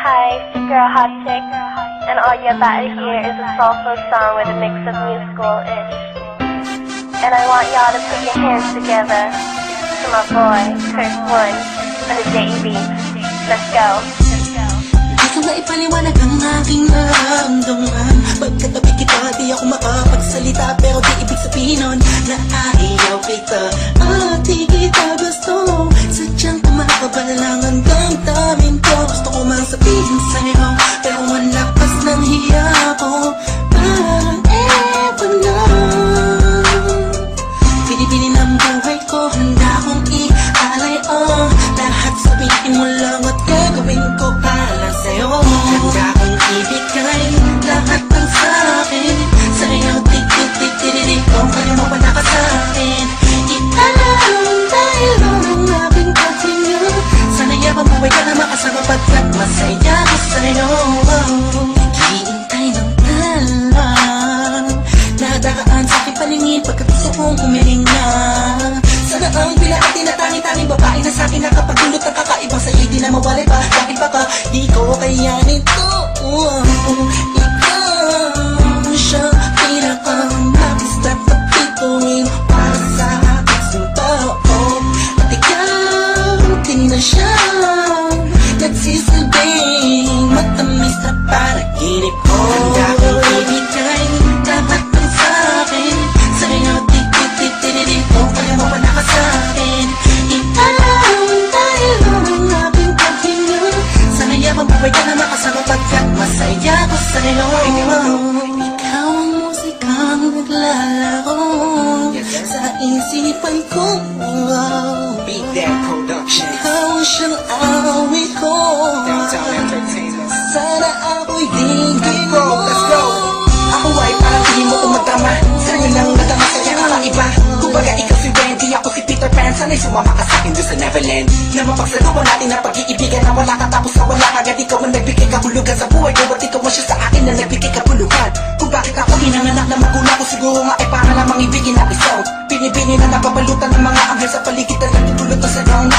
Hi, it's your girl Hot Chick, and all you're about to hear is a soulful song with a mix of musical-ish. And I want y'all to put your hands together to my boy, Kurt One, on the JB. Let's go. Di ko nga ipaliwanag ang aking nararamdaman. Pagkatabi kita, di ako makapagsalita, pero di ibig sabihin nun na ayaw kita at di kita gusto. Sadyang kumakabal lang ang damdamin ko. Gusto ko mang sabihin sa'yo, pero malakas ng hiya ko. Parang ewan lang, pinipili ng buhay ko, handa kong ialay ang lahat. Sabihin mo lang at gagawin ko para sa'yo. Handa kong ibigay lahat ng sa'kin sa'yo. Tik-tik-tik-tik-tik, kung kaya mo wala ka sa'kin. Italang dahil ang aking paghinga. Sana yabang buhay ka na makasama pagkat masaya ko sa'yo. Naghihintay ng talang nadaan sa aking paningin pagkat gusto kong humihinga. Sana ang bilang at tinatanging-tanging babae na sa'kin nakapagdulot ng kakaibang sa'yo'y di na mawalay pa. Bakit baka di ko kaya nito? Ikaw siya pinakamabis na kapituin para sa aking sintao. At ikaw di na siya nagsisilbing matamis na panaginip ko. Handa kong ibigay lahat ng sa'kin sa'yo. Tik-tik-tik-tik-tik, kung kaya mo wala ka sa'kin. Italang dahil ang aking paghinga. Sana yabang buhay ka na makasama pagkat masaya ko sa'yo. Ikaw ang musikang naglalaro sa isipan ko. Beat That Productions, Ikaw siyang awit ko. Downtown Entertainment. Sana ako'y digin Let's go, mo. let's go. Ako ay parang hindi mo umatama. Sa'yo lang natama sa'yo kakaiba. Kumbaga ikaw si Wendy, ako si Peter Pan. Sana'y sumama ka sa'kin doon sa Neverland. Na mapagsagawa natin ang pag-iibigan na wala ka tapos na wala agad. Ikaw ang nagbigay kahulugan sa buhay ko at ikaw ang siya sa akin na nagbigay kahulugan. Kung bakit ako pinanganak na magulang ko, siguro nga ay para lamang ibigin na isaw. Binibini na napapalutan ng mga anghel sa paligid na nagtutulot na sa ground.